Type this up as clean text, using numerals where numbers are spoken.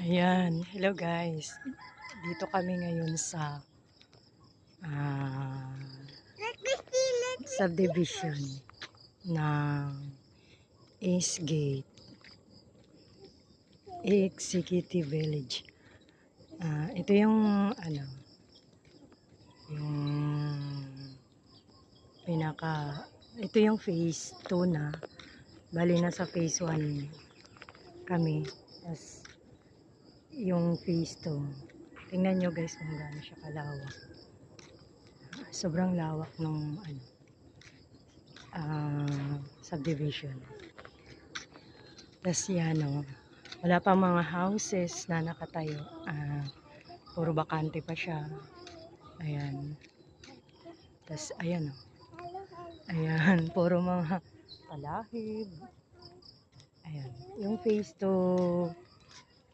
Ayan, hello guys. Dito kami ngayon sa ah, subdivision ng East Gate Executive Village. Ito yung yung ito yung phase 2 na. Bali na sa phase 1 kami. Tas yung phase 2. Tingnan nyo guys kung gaano siya kalawak. Sobrang lawak ng subdivision. Tas yan wala pa mga houses na nakatayo. Puro bakante pa siya. Ayan. Tas ayan ayan, puro mga talahib. Ayan. Yung phase 2